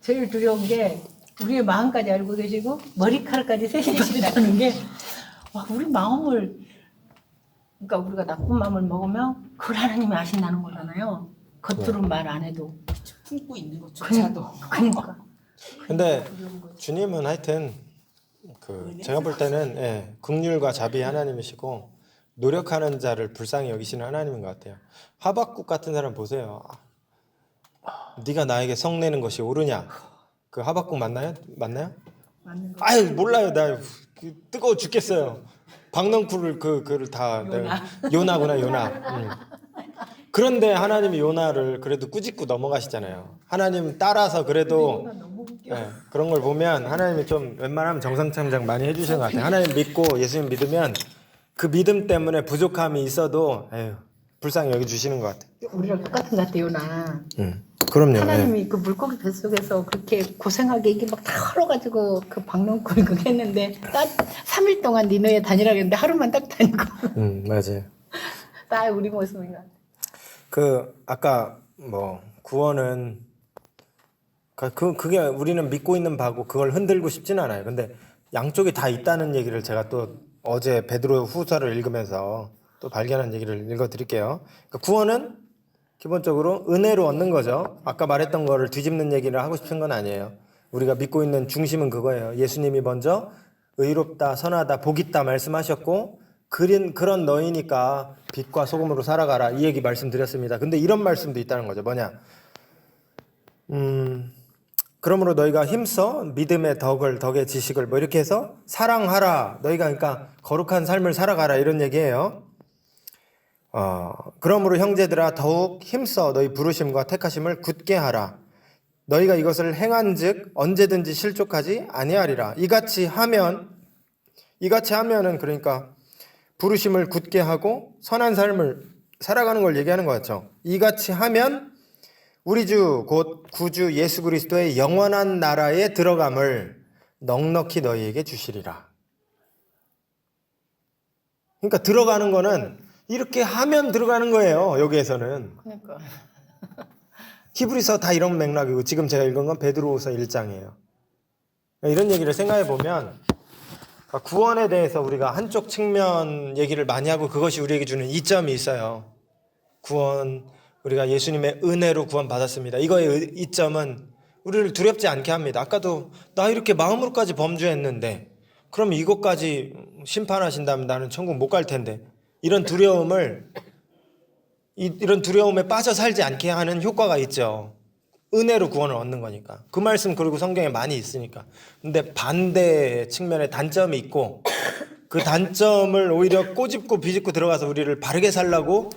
제일 두려운 게 우리의 마음까지 알고 계시고 머리카락까지 세시신다는 게 와, 우리 마음을 그러니까 우리가 나쁜 마음을 먹으면 그걸 하나님이 아신다는 거잖아요. 겉으로는 말 안 해도 품고 있는 것조차도. 그러니까 근데 주님은 하여튼 제가 볼 때는 긍휼과 자비 하나님이시고 노력하는 자를 불쌍히 여기시는 하나님인 것 같아요. 하박국 같은 사람 보세요. 네가 나에게 성내는 것이 옳으냐? 그 하박국 맞나요? 맞는 거. 아유 몰라요. 나 뜨거워 죽겠어요. 박넝쿨을 그를 다 요나구나 요나. 그런데 하나님이 요나를 그래도 꾸짖고 넘어가시잖아요. 하나님 따라서 그래도 그런 걸 보면 하나님이 좀 웬만하면 정상참작 많이 해주시는 것 같아요. 하나님 믿고 예수님 믿으면 그 믿음 때문에 부족함이 있어도 불쌍히 여겨주시는 것 같아요. 우리랑 똑같은 것 같아요, 나. 그럼요. 하나님이 그 물고기 뱃속에서 그렇게 고생하게 이게 막 다 헐어가지고 그 박농쿨 그거 했는데 딱 3일 동안 니네에 다니라고 했는데 하루만 딱 다니고. 맞아요. 딱 우리 모습인 것 같아. 아까 구원은 그게 우리는 믿고 있는 바고 그걸 흔들고 싶진 않아요. 근데 양쪽이 다 있다는 얘기를 제가 또 어제 베드로 후서를 읽으면서 또 발견한 얘기를 읽어드릴게요. 그러니까 구원은 기본적으로 은혜로 얻는 거죠. 아까 말했던 거를 뒤집는 얘기를 하고 싶은 건 아니에요. 우리가 믿고 있는 중심은 그거예요. 예수님이 먼저 의롭다, 선하다, 복 있다 말씀하셨고 그런 너희니까 빛과 소금으로 살아가라 이 얘기 말씀드렸습니다. 근데 이런 말씀도 있다는 거죠. 뭐냐? 그러므로 너희가 힘써 믿음의 덕의 지식을 이렇게 해서 사랑하라. 너희가 그러니까 거룩한 삶을 살아가라 이런 얘기예요. 그러므로 형제들아 더욱 힘써 너희 부르심과 택하심을 굳게 하라. 너희가 이것을 행한즉 언제든지 실족하지 아니하리라. 이같이 하면은 그러니까 부르심을 굳게 하고 선한 삶을 살아가는 걸 얘기하는 것 같죠. 이같이 하면 우리 주 곧 구주 예수 그리스도의 영원한 나라에 들어감을 넉넉히 너희에게 주시리라. 그러니까 들어가는 거는 이렇게 하면 들어가는 거예요. 여기에서는. 그러니까. 히브리서 다 이런 맥락이고 지금 제가 읽은 건 베드로후서 1장이에요. 이런 얘기를 생각해 보면 구원에 대해서 우리가 한쪽 측면 얘기를 많이 하고 그것이 우리에게 주는 이점이 있어요. 구원, 우리가 예수님의 은혜로 구원받았습니다. 이거의 이점은 우리를 두렵지 않게 합니다. 아까도 나 이렇게 마음으로까지 범죄했는데 그럼 이것까지 심판하신다면 나는 천국 못 갈 텐데 이런 두려움에 빠져 살지 않게 하는 효과가 있죠. 은혜로 구원을 얻는 거니까. 그 말씀 그리고 성경에 많이 있으니까. 근데 반대 측면에 단점이 있고 그 단점을 오히려 꼬집고 비집고 들어가서 우리를 바르게 살라고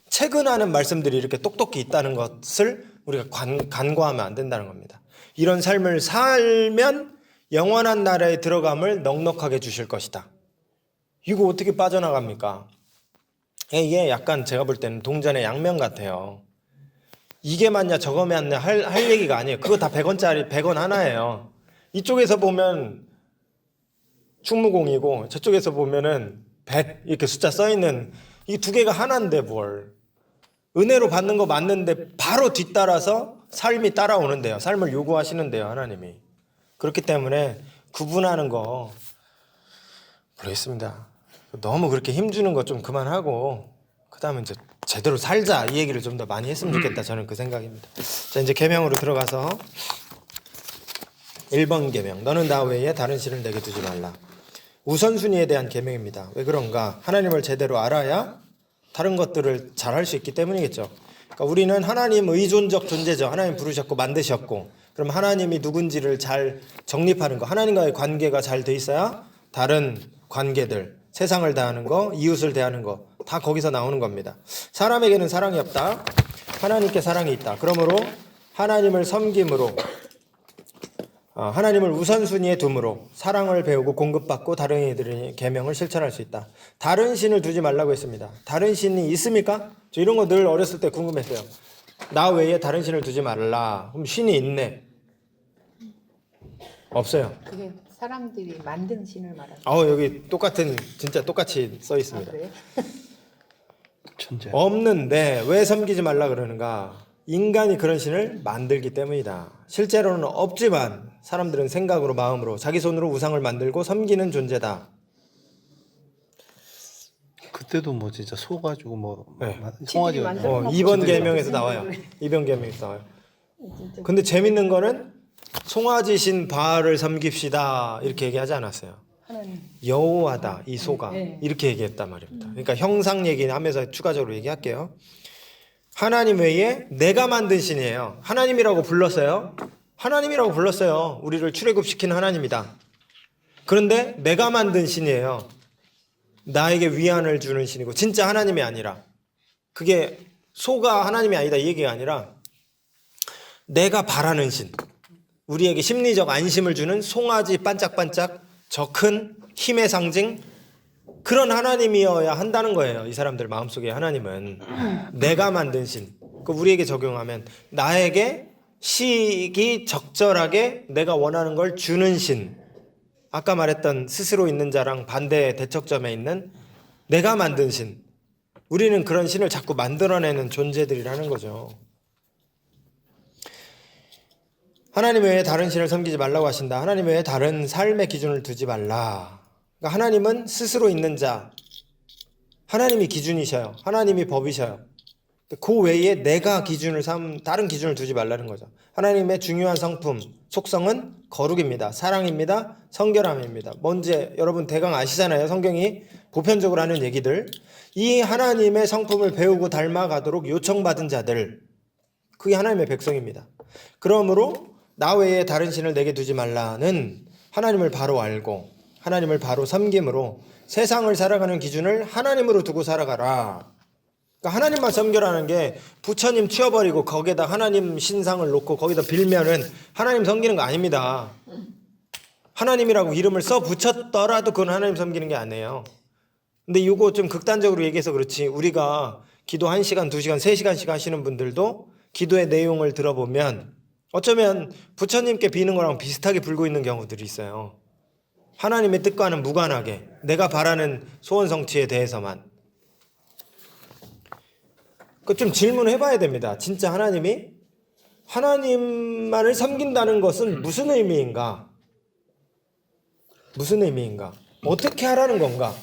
체근하는 말씀들이 이렇게 똑똑히 있다는 것을 우리가 간과하면 안 된다는 겁니다. 이런 삶을 살면 영원한 나라에 들어감을 넉넉하게 주실 것이다. 이거 어떻게 빠져나갑니까? 이게 약간 제가 볼 때는 동전의 양면 같아요. 이게 맞냐 저거 맞냐 할 얘기가 아니에요. 그거 다 100원짜리 100원 하나예요. 이쪽에서 보면 충무공이고 저쪽에서 보면은 100 이렇게 숫자 써있는 이 두 개가 하나인데 뭘. 은혜로 받는 거 맞는데 바로 뒤따라서 삶이 따라오는데요. 삶을 요구하시는데요. 하나님이. 그렇기 때문에 구분하는 거 모르겠습니다. 너무 그렇게 힘주는 거 좀 그만하고 그 다음에 이제 제대로 살자 이 얘기를 좀 더 많이 했으면 좋겠다. 저는 그 생각입니다. 자 이제 계명으로 들어가서 1번 계명 너는 나 외에 다른 신을 내게 두지 말라. 우선순위에 대한 계명입니다. 왜 그런가? 하나님을 제대로 알아야 다른 것들을 잘 할 수 있기 때문이겠죠. 그러니까 우리는 하나님 의존적 존재죠. 하나님 부르셨고 만드셨고 그럼 하나님이 누군지를 잘 정립하는 거 하나님과의 관계가 잘 돼 있어야 다른 관계들 세상을 대하는 거 이웃을 대하는 거 다 거기서 나오는 겁니다. 사람에게는 사랑이 없다. 하나님께 사랑이 있다. 그러므로 하나님을 섬김으로 하나님을 우선순위에 둠으로 사랑을 배우고 공급받고 다른 이들의 계명을 실천할 수 있다. 다른 신을 두지 말라고 했습니다. 다른 신이 있습니까? 저 이런 거 늘 어렸을 때 궁금했어요. 나 외에 다른 신을 두지 말라. 그럼 신이 있네. 없어요. 그게 사람들이 만든 신을 말하는. 여기 진짜 똑같이 써 있습니다. 그래요? 없는데 왜 섬기지 말라 그러는가? 인간이 그런 신을 만들기 때문이다. 실제로는 없지만 사람들은 생각으로 마음으로 자기 손으로 우상을 만들고 섬기는 존재다. 그때도 뭐 진짜 소 가지고 뭐 네. 송아지 지들이 만들어 먹고 2번 지들이 계명에서 만들어 나와요. 먹고 2번 계명에서 나와요. 진짜. 근데 재밌는 거는 송아지 신 바알을 섬깁시다 이렇게 얘기하지 않았어요. 하나님. 여호와다 이 소가 네. 이렇게 얘기했단 말입니다. 그러니까 형상 얘기하면서 추가적으로 얘기할게요. 하나님 외에 내가 만든 신이에요. 하나님이라고 불렀어요. 하나님이라고 불렀어요. 우리를 출애굽시킨 하나님이다. 그런데 내가 만든 신이에요. 나에게 위안을 주는 신이고 진짜 하나님이 아니라 그게 소가 하나님이 아니다 이 얘기가 아니라 내가 바라는 신, 우리에게 심리적 안심을 주는 송아지 반짝반짝 저 큰 힘의 상징 그런 하나님이어야 한다는 거예요. 이 사람들 마음속에 하나님은 내가 만든 신. 그 우리에게 적용하면 나에게 시기적절하게 내가 원하는 걸 주는 신. 아까 말했던 스스로 있는 자랑 반대 대척점에 있는 내가 만든 신. 우리는 그런 신을 자꾸 만들어내는 존재들이라는 거죠. 하나님 외에 다른 신을 섬기지 말라고 하신다. 하나님 외에 다른 삶의 기준을 두지 말라. 그러니까 하나님은 스스로 있는 자. 하나님이 기준이셔요. 하나님이 법이셔요. 그 외에 내가 기준을 다른 기준을 두지 말라는 거죠. 하나님의 중요한 성품, 속성은 거룩입니다. 사랑입니다. 성결함입니다. 뭔지 여러분 대강 아시잖아요. 성경이 보편적으로 하는 얘기들. 이 하나님의 성품을 배우고 닮아가도록 요청받은 자들. 그게 하나님의 백성입니다. 그러므로 나 외에 다른 신을 내게 두지 말라는 하나님을 바로 알고 하나님을 바로 섬김으로 세상을 살아가는 기준을 하나님으로 두고 살아가라. 그러니까 하나님만 섬겨라는 게 부처님 치워버리고 거기에다 하나님 신상을 놓고 거기다 빌면은 하나님 섬기는 거 아닙니다. 하나님이라고 이름을 써 붙였더라도 그건 하나님 섬기는 게 아니에요. 근데 이거 좀 극단적으로 얘기해서 그렇지 우리가 기도 1시간, 2시간, 3시간씩 하시는 분들도 기도의 내용을 들어보면 어쩌면 부처님께 비는 거랑 비슷하게 불고 있는 경우들이 있어요. 하나님의 뜻과는 무관하게 내가 바라는 소원 성취에 대해서만. 그 좀 질문해봐야 됩니다. 진짜 하나님만을 섬긴다는 것은 무슨 의미인가? 무슨 의미인가? 어떻게 하라는 건가?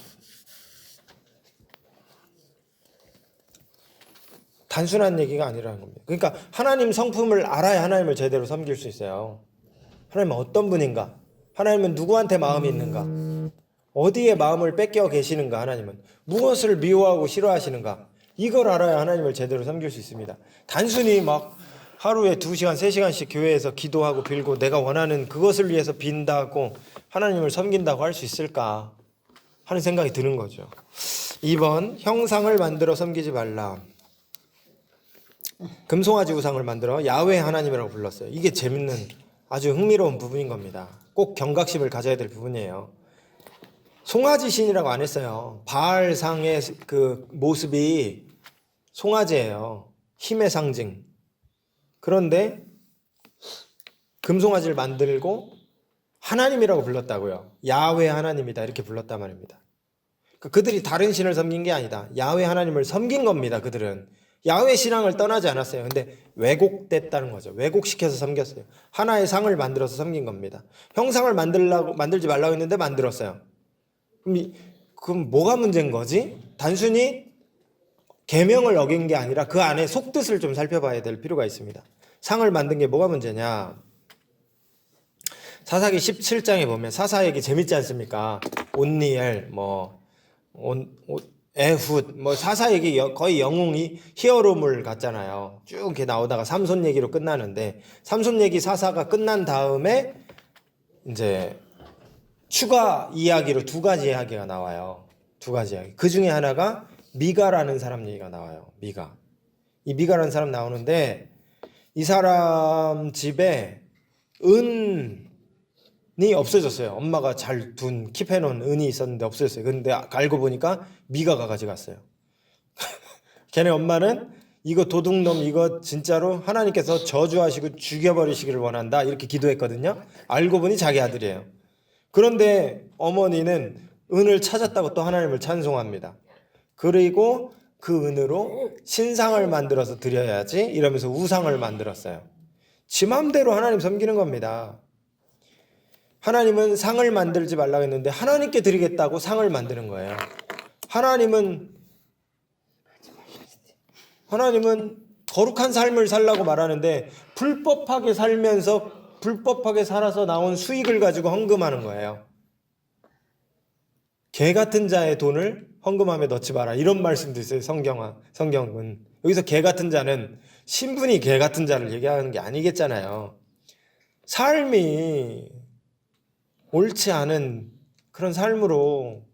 단순한 얘기가 아니라는 겁니다. 그러니까 하나님 성품을 알아야 하나님을 제대로 섬길 수 있어요. 하나님은 어떤 분인가? 하나님은 누구한테 마음이 있는가? 어디에 마음을 뺏겨 계시는가? 하나님은 무엇을 미워하고 싫어하시는가? 이걸 알아야 하나님을 제대로 섬길 수 있습니다. 단순히 막 하루에 2시간, 3시간씩 교회에서 기도하고 빌고 내가 원하는 그것을 위해서 빈다고 하나님을 섬긴다고 할 수 있을까 하는 생각이 드는 거죠. 2번 형상을 만들어 섬기지 말라. 금송아지 우상을 만들어 야훼 하나님이라고 불렀어요. 이게 재밌는 아주 흥미로운 부분인 겁니다. 꼭 경각심을 가져야 될 부분이에요. 송아지 신이라고 안 했어요. 바알상의 그 모습이 송아지예요. 힘의 상징. 그런데 금송아지를 만들고 하나님이라고 불렀다고요. 야훼 하나님이다 이렇게 불렀단 말입니다. 그러니까 그들이 다른 신을 섬긴 게 아니다. 야훼 하나님을 섬긴 겁니다. 그들은 야훼 신앙을 떠나지 않았어요. 근데 왜곡됐다는 거죠. 왜곡시켜서 섬겼어요. 하나의 상을 만들어서 섬긴 겁니다. 형상을 만들지 말라고 했는데 만들었어요. 그럼 뭐가 문제인 거지? 단순히 계명을 어긴 게 아니라 그 안에 속뜻을 좀 살펴봐야 될 필요가 있습니다. 상을 만든 게 뭐가 문제냐? 사사기 17장에 보면 사사 얘기 재밌지 않습니까? 온니엘, 에훗, 사사 얘기 거의 영웅이 히어로물 같잖아요. 쭉 이렇게 나오다가 삼손 얘기로 끝나는데 삼손 얘기 사사가 끝난 다음에 이제 추가 이야기로 2가지 이야기가 나와요. 2가지 이야기. 그 중에 하나가 미가라는 사람 얘기가 나와요. 이 미가라는 사람 나오는데 이 사람 집에 은이 없어졌어요. 엄마가 잘 둔 킵해놓은 은이 있었는데 없어졌어요. 근데 알고 보니까 미가가 가져갔어요. 걔네 엄마는 이거 도둑놈 이거 진짜로 하나님께서 저주하시고 죽여버리시기를 원한다 이렇게 기도했거든요. 알고 보니 자기 아들이에요. 그런데 어머니는 은을 찾았다고 또 하나님을 찬송합니다. 그리고 그 은으로 신상을 만들어서 드려야지 이러면서 우상을 만들었어요. 지 맘대로 하나님 섬기는 겁니다. 하나님은 상을 만들지 말라고 했는데 하나님께 드리겠다고 상을 만드는 거예요. 하나님은 거룩한 삶을 살라고 말하는데 불법하게 살면서 불법하게 살아서 나온 수익을 가지고 헌금하는 거예요. 개 같은 자의 돈을 헌금함에 넣지 마라 이런 말씀도 있어요. 성경은 여기서 개 같은 자는 신분이 개 같은 자를 얘기하는 게 아니겠잖아요. 삶이 옳지 않은 그런 삶으로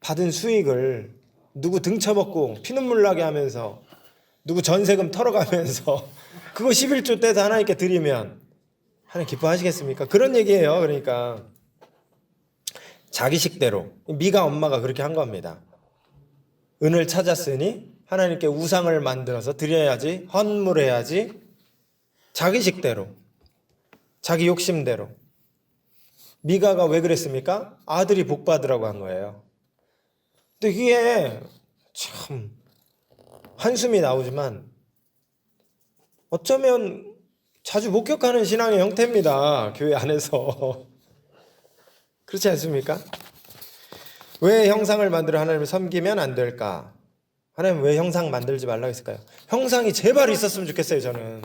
받은 수익을 누구 등쳐먹고 피눈물 나게 하면서 누구 전세금 털어가면서 그거 11조 떼서 하나님께 드리면 하나님 기뻐하시겠습니까? 그런 얘기예요. 그러니까 자기 식대로 미가 엄마가 그렇게 한 겁니다. 은을 찾았으니 하나님께 우상을 만들어서 드려야지, 헌물해야지, 자기 식대로, 자기 욕심대로. 미가가 왜 그랬습니까? 아들이 복 받으라고 한 거예요. 근데 이게 참 한숨이 나오지만 어쩌면 자주 목격하는 신앙의 형태입니다. 교회 안에서. 그렇지 않습니까? 왜 형상을 만들어 하나님을 섬기면 안 될까? 하나님 왜 형상 만들지 말라고 했을까요? 형상이 제발 있었으면 좋겠어요. 저는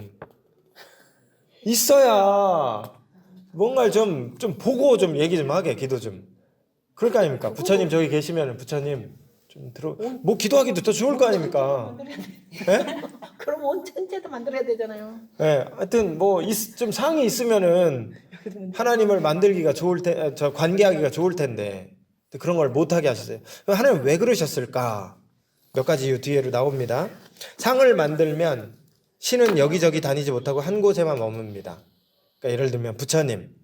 있어야 뭔가를 좀 보고 좀 얘기 좀 하게, 기도 좀. 그럴 거 아닙니까? 부처님 저기 계시면 부처님 좀 뭐 기도하기도 더 좋을 거 아닙니까? 예? 그럼 온 천체도 만들어야 되잖아요. 예, 하여튼 뭐 좀 상이 있으면은 하나님을 만들기가 관계하기가 좋을 텐데 그런 걸 못하게 하셨어요. 하나님 왜 그러셨을까? 몇 가지 이유 뒤에로 나옵니다. 상을 만들면 신은 여기저기 다니지 못하고 한 곳에만 머뭅니다. 그러니까 예를 들면 부처님,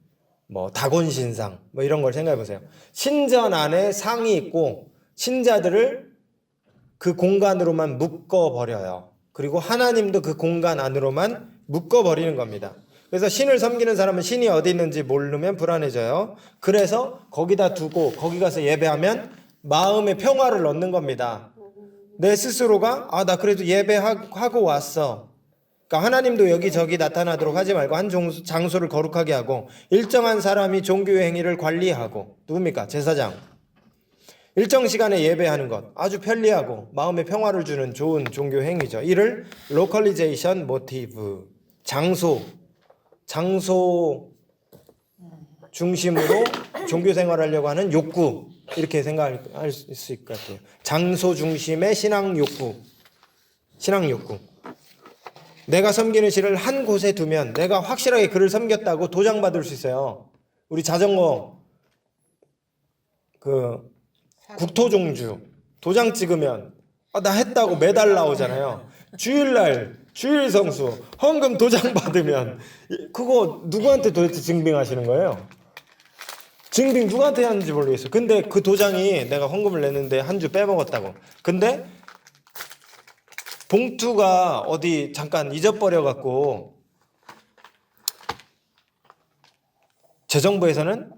뭐 다곤신상, 뭐 이런 걸 생각해 보세요. 신전 안에 상이 있고 신자들을 그 공간으로만 묶어 버려요. 그리고 하나님도 그 공간 안으로만 묶어 버리는 겁니다. 그래서 신을 섬기는 사람은 신이 어디 있는지 모르면 불안해져요. 그래서 거기다 두고 거기 가서 예배하면 마음의 평화를 얻는 겁니다. 내 스스로가 나 그래도 예배하고 왔어. 그러니까 하나님도 여기저기 나타나도록 하지 말고 한 장소를 거룩하게 하고 일정한 사람이 종교의 행위를 관리하고 누굽니까? 제사장. 일정 시간에 예배하는 것 아주 편리하고 마음의 평화를 주는 좋은 종교 행위죠. 이를 로컬리제이션 모티브, 장소 중심으로 종교 생활하려고 하는 욕구 이렇게 생각할 수 있을 것 같아요. 장소 중심의 신앙 욕구. 내가 섬기는 신을 한 곳에 두면 내가 확실하게 그를 섬겼다고 도장받을 수 있어요. 우리 자전거 국토종주 도장 찍으면 나 했다고 매달 나오잖아요. 주일 성수 헌금 도장 받으면 그거 누구한테 도대체 증빙하시는 거예요? 증빙 누구한테 하는지 모르겠어요. 근데 그 도장이 내가 헌금을 냈는데 한 주 빼먹었다고. 근데 봉투가 어디 잠깐 잊어버려 갖고 재정부에서는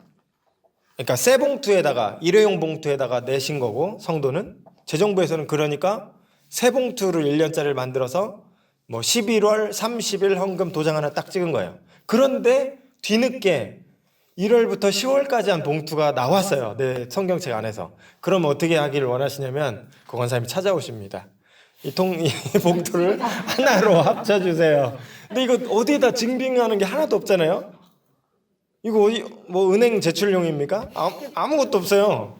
그러니까 새 봉투에다가 일회용 봉투에다가 내신 거고 성도는 재정부에서는 그러니까 새 봉투를 1년짜리를 만들어서 뭐 11월 30일 헌금 도장 하나 딱 찍은 거예요. 그런데 뒤늦게 1월부터 10월까지 한 봉투가 나왔어요. 내 성경책 안에서. 그럼 어떻게 하기를 원하시냐면 그 권사님이 찾아오십니다. 이 봉투를 하나로 합쳐주세요. 근데 이거 어디에다 증빙하는 게 하나도 없잖아요. 이거 뭐 은행 제출용입니까? 아무것도 없어요.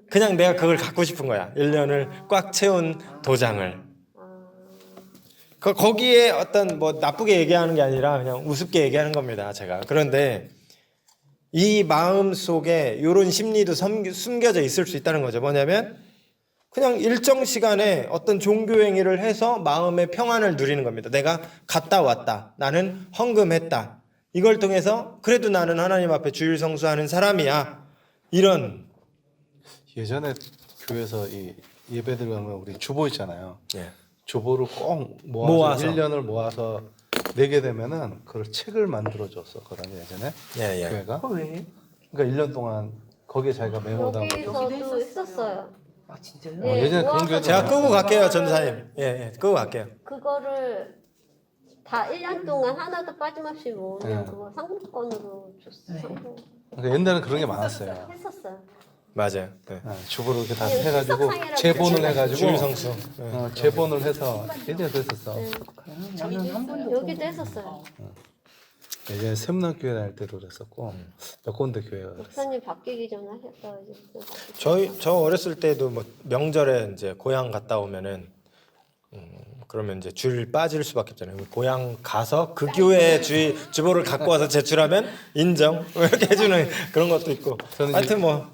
그냥 내가 그걸 갖고 싶은 거야. 1년을 꽉 채운 도장을. 거기에 어떤 뭐 나쁘게 얘기하는 게 아니라 그냥 우습게 얘기하는 겁니다. 제가. 그런데 이 마음 속에 이런 심리도 숨겨져 있을 수 있다는 거죠. 뭐냐면 그냥 일정 시간에 어떤 종교 행위를 해서 마음의 평안을 누리는 겁니다. 내가 갔다 왔다. 나는 헌금했다. 이걸 통해서 그래도 나는 하나님 앞에 주일 성수하는 사람이야. 이런 예전에 교회에서 이 예배 들어가면 우리 주보 있잖아요. 예. 주보를 꼭 모아서 1년을 모아서 내게 되면은 그걸 책을 만들어 줬었거든요. 예전에 예, 예. 교회가. 왜? 그러니까 1년 동안 거기에 자기가 메모다. 여기서도 있었어요. 아 진짜요? 예, 예전에 그런 모아서 교회도 제가 많았어요. 끄고 갈게요, 전도사님. 예, 끄고 갈게요. 그거를 다 1년 동안 하나도 빠짐없이 모으면 네. 그거 상품권으로 줬어. 네. 상품. 그러니까 옛날에는 그런 게 많았어요. 했었어요. 맞아요. 네. 주보를 이렇게 다 네, 해가지고 출석상이라고 제본을 그러죠. 해가지고 주일성수. 제본을 해서 예전에도 했었어. 네. 나는 한 번도 여기도 했었어요. 예전에 샘락교회 다닐 때도 그랬었고 몇 군데 교회가 그랬어. 목사님 바뀌기 전에 하셨다 이제. 저 어렸을 때도 뭐 명절에 이제 고향 갔다 오면은 그러면 이제 줄 빠질 수밖에 없잖아요. 고향 가서 그 교회 주보를 갖고 와서 제출하면 인정 이렇게 해주는 그런 것도 있고. 저는 하여튼 뭐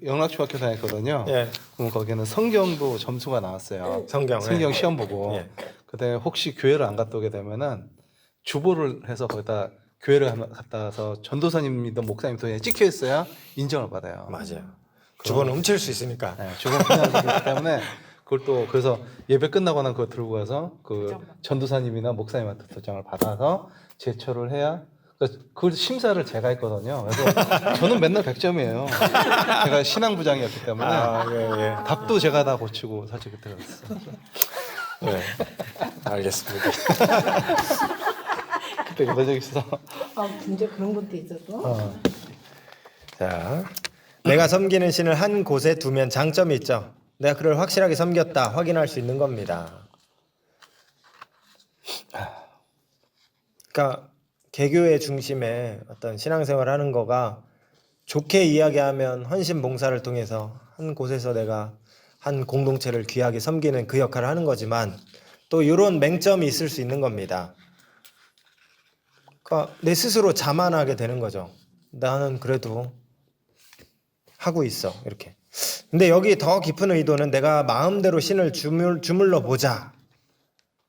영락초학교 다녔거든요. 예, 그럼 거기는 성경도 점수가 나왔어요. 성경 시험 보고. 예. 그다음에 혹시 교회를 안 갔다 오게 되면은 주보를 해서 거기다 교회를 갔다 와서 전도사님이든 목사님도 그냥 찍혀 있어야 인정을 받아요. 맞아요. 주보는 훔칠 수 있으니까. 네, 주보 그냥 그렇기 때문에 그걸 또 그래서 예배 끝나고 난 그거 들고 가서 그 전도사님이나 목사님한테 도장을 받아서 제출을 해야 그 심사를 제가 했거든요. 그래서 저는 맨날 100점이에요. 제가 신앙부장이었기 때문에 예. 답도 제가 다 고치고 사실 그때 그랬어요. 네, 알겠습니다. 그때 그런 적 있어. 아 진짜 그런 것도 있었어? 자, 내가 섬기는 신을 한 곳에 두면 장점이 있죠. 내가 그를 확실하게 섬겼다 확인할 수 있는 겁니다. 그러니까 개교의 중심에 어떤 신앙생활을 하는 거가 좋게 이야기하면 헌신 봉사를 통해서 한 곳에서 내가 한 공동체를 귀하게 섬기는 그 역할을 하는 거지만 또 이런 맹점이 있을 수 있는 겁니다. 그러니까 내 스스로 자만하게 되는 거죠. 나는 그래도 하고 있어 이렇게. 근데 여기 더 깊은 의도는 내가 마음대로 신을 주물러 보자.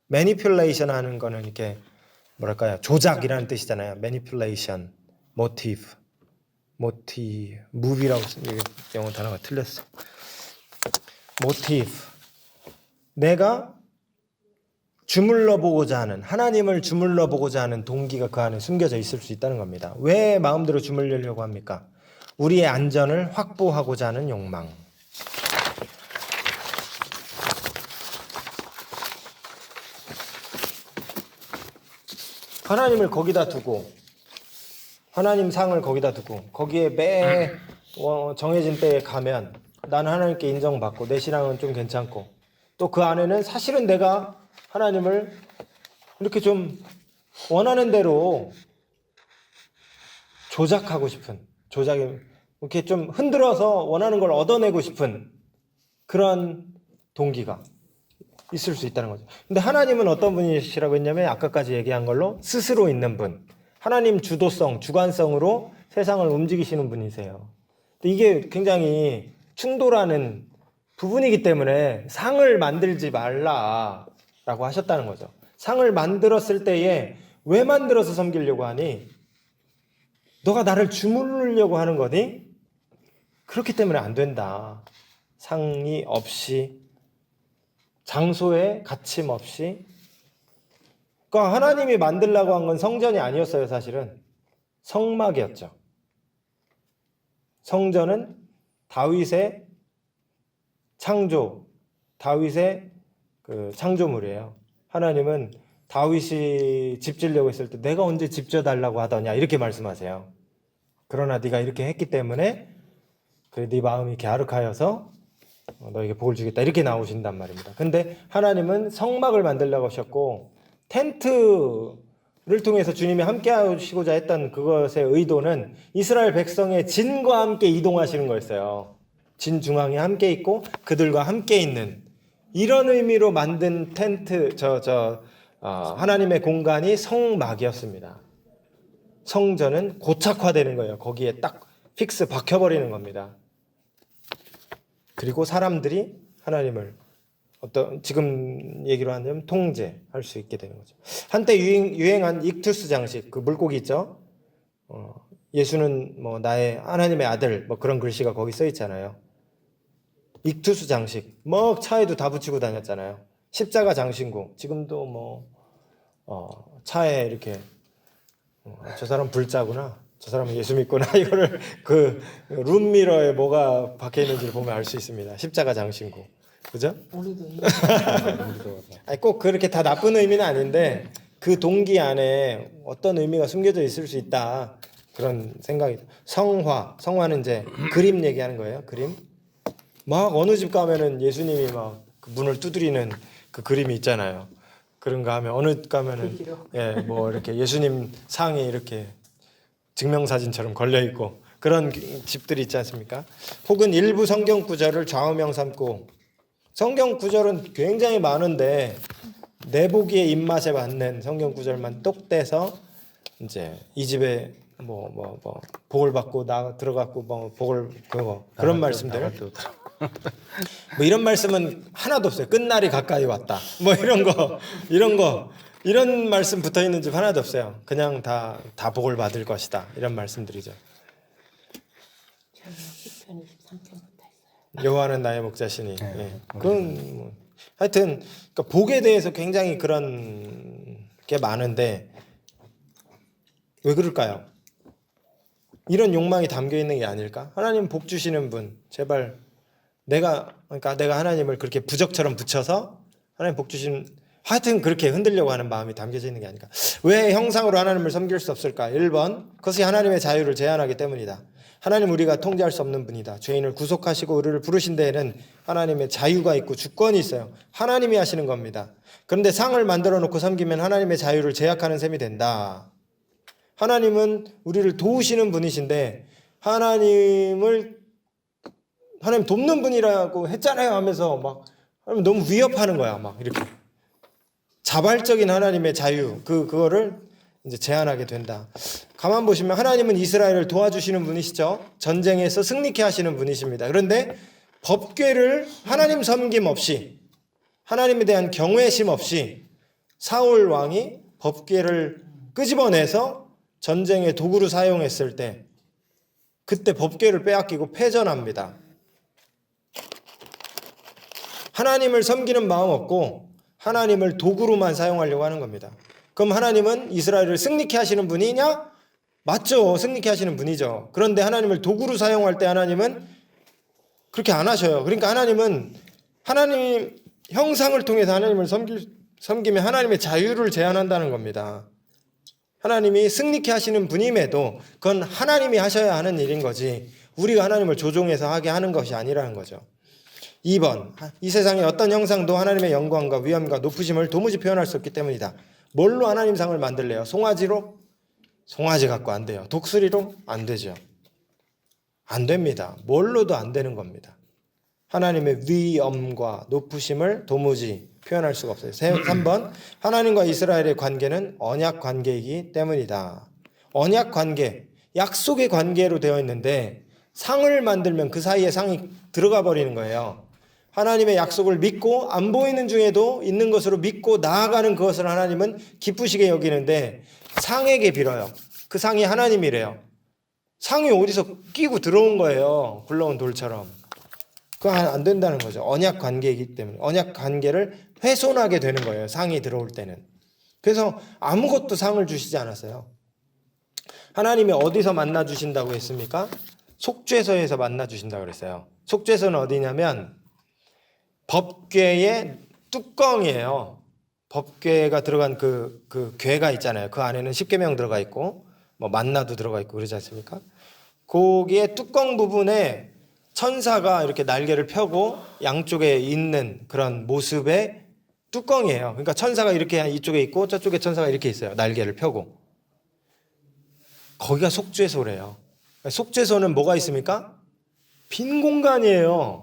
매니퓰레이션 하는 거는 이렇게 뭐랄까요? 조작이라는 뜻이잖아요. 매니퓰레이션, 무비라고 영어 단어가 틀렸어. 모티브. 내가 주물러 보고자 하는, 하나님을 주물러 보고자 하는 동기가 그 안에 숨겨져 있을 수 있다는 겁니다. 왜 마음대로 주물려고 합니까? 우리의 안전을 확보하고자 하는 욕망. 하나님을 거기다 두고, 하나님 상을 거기다 두고, 거기에 매 정해진 때에 가면 나는 하나님께 인정받고 내 신앙은 좀 괜찮고, 또 그 안에는 사실은 내가 하나님을 이렇게 좀 원하는 대로 조작하고 싶은, 이렇게 좀 흔들어서 원하는 걸 얻어내고 싶은 그런 동기가 있을 수 있다는 거죠. 근데 하나님은 어떤 분이시라고 했냐면 아까까지 얘기한 걸로 스스로 있는 분, 하나님 주도성, 주관성으로 세상을 움직이시는 분이세요. 근데 이게 굉장히 충돌하는 부분이기 때문에 상을 만들지 말라라고 하셨다는 거죠. 상을 만들었을 때에 왜 만들어서 섬기려고 하니? 너가 나를 주물르려고 하는 거니? 그렇기 때문에 안 된다. 상이 없이, 장소에 갇힘 없이. 그러니까 하나님이 만들려고 한 건 성전이 아니었어요, 사실은. 성막이었죠. 성전은 다윗의 다윗의 그 창조물이에요. 하나님은 다윗이 집 지으려고 했을 때 내가 언제 집 지어달라고 하더냐 이렇게 말씀하세요. 그러나 네가 이렇게 했기 때문에 네 마음이 갸륵하여서 너에게 복을 주겠다 이렇게 나오신단 말입니다. 근데 하나님은 성막을 만들려고 하셨고 텐트를 통해서 주님이 함께 하시고자 했던 그것의 의도는 이스라엘 백성의 진과 함께 이동하시는 거였어요. 진 중앙에 함께 있고 그들과 함께 있는 이런 의미로 만든 텐트 하나님의 공간이 성막이었습니다. 성전은 고착화되는 거예요. 거기에 딱 픽스 박혀버리는 겁니다. 그리고 사람들이 하나님을 지금 얘기로 하면 통제할 수 있게 되는 거죠. 한때 유행한 익투스 장식, 그 물고기 있죠. 예수는 뭐 나의 하나님의 아들 뭐 그런 글씨가 거기 써 있잖아요. 익투스 장식, 뭐 차에도 다 붙이고 다녔잖아요. 십자가 장신구, 지금도 뭐 차에 이렇게 저 사람 불자구나. 저 사람은 예수 믿구나 이거를 그 룸미러에 뭐가 박혀 있는지를 보면 알 수 있습니다. 십자가 장신구, 그죠? 우리도 아니 꼭 그렇게 다 나쁜 의미는 아닌데 그 동기 안에 어떤 의미가 숨겨져 있을 수 있다 그런 생각이. 성화는 이제 그림 얘기하는 거예요. 그림. 막 어느 집 가면은 예수님이 막 그 문을 두드리는 그 그림이 있잖아요. 그런가 하면 어느 집 가면은 뭐 이렇게 예수님 상이 이렇게 증명사진처럼 걸려 있고 그런 집들이 있지 않습니까? 혹은 일부 성경 구절을 좌우명 삼고, 성경 구절은 굉장히 많은데 내보기의 입맛에 맞는 성경 구절만 똑 떼서 이제 이 집에 뭐 복을 받고 나 들어갔고 뭐 복을 그런 말씀들. 뭐 이런 말씀은 하나도 없어요. 끝날이 가까이 왔다. 뭐 이런 말씀 붙어 있는 집 하나도 없어요. 그냥 다 복을 받을 것이다. 이런 말씀들이죠. 저는 10편 23편부터 했어요. 여호와는 나의 목자시니. 그건 뭐 하여튼 그러니까 복에 대해서 굉장히 그런 게 많은데 왜 그럴까요? 이런 욕망이 담겨 있는 게 아닐까? 하나님 복 주시는 분, 제발 내가 하나님을 그렇게 부적처럼 붙여서 하나님 복 주신, 하여튼 그렇게 흔들려고 하는 마음이 담겨져 있는 게 아닐까? 왜 형상으로 하나님을 섬길 수 없을까? 1번, 그것이 하나님의 자유를 제한하기 때문이다. 하나님 우리가 통제할 수 없는 분이다. 죄인을 구속하시고 우리를 부르신 데에는 하나님의 자유가 있고 주권이 있어요. 하나님이 하시는 겁니다. 그런데 상을 만들어 놓고 섬기면 하나님의 자유를 제약하는 셈이 된다. 하나님은 우리를 도우시는 분이신데 하나님 돕는 분이라고 했잖아요 하면서 막 너무 위협하는 거야. 막 이렇게 자발적인 하나님의 자유 그거를 이제 제한하게 된다. 가만 보시면 하나님은 이스라엘을 도와주시는 분이시죠. 전쟁에서 승리케 하시는 분이십니다. 그런데 법궤를 하나님 섬김 없이, 하나님에 대한 경외심 없이 사울 왕이 법궤를 끄집어내서 전쟁의 도구로 사용했을 때 그때 법궤를 빼앗기고 패전합니다. 하나님을 섬기는 마음 없고 하나님을 도구로만 사용하려고 하는 겁니다. 그럼 하나님은 이스라엘을 승리케 하시는 분이냐? 맞죠. 승리케 하시는 분이죠. 그런데 하나님을 도구로 사용할 때 하나님은 그렇게 안 하셔요. 그러니까 하나님은 하나님 형상을 통해서 하나님을 섬기면 하나님의 자유를 제한한다는 겁니다. 하나님이 승리케 하시는 분임에도 그건 하나님이 하셔야 하는 일인 거지 우리가 하나님을 조종해서 하게 하는 것이 아니라는 거죠. 2번, 이 세상의 어떤 형상도 하나님의 영광과 위엄과 높으심을 도무지 표현할 수 없기 때문이다. 뭘로 하나님 상을 만들래요? 송아지로? 송아지 갖고 안 돼요. 독수리로? 안 되죠. 안 됩니다. 뭘로도 안 되는 겁니다. 하나님의 위엄과 높으심을 도무지 표현할 수가 없어요. 3번, 하나님과 이스라엘의 관계는 언약 관계이기 때문이다. 언약 관계, 약속의 관계로 되어 있는데 상을 만들면 그 사이에 상이 들어가 버리는 거예요. 하나님의 약속을 믿고 안 보이는 중에도 있는 것으로 믿고 나아가는 그것을 하나님은 기쁘시게 여기는데 상에게 빌어요. 그 상이 하나님이래요. 상이 어디서 끼고 들어온 거예요. 굴러온 돌처럼. 그거 안 된다는 거죠. 언약 관계이기 때문에. 언약 관계를 훼손하게 되는 거예요. 상이 들어올 때는. 그래서 아무것도 상을 주시지 않았어요. 하나님이 어디서 만나 주신다고 했습니까? 속죄소에서 만나 주신다고 그랬어요. 속죄소는 어디냐면 법궤의 뚜껑이에요. 법궤가 들어간 그 궤가 있잖아요. 그 안에는 십계명 들어가 있고 뭐 만나도 들어가 있고 그러지 않습니까? 거기에 뚜껑 부분에 천사가 이렇게 날개를 펴고 양쪽에 있는 그런 모습의 뚜껑이에요. 그러니까 천사가 이렇게 이쪽에 있고 저쪽에 천사가 이렇게 있어요. 날개를 펴고. 거기가 속죄소래요. 속죄소는 뭐가 있습니까? 빈 공간이에요.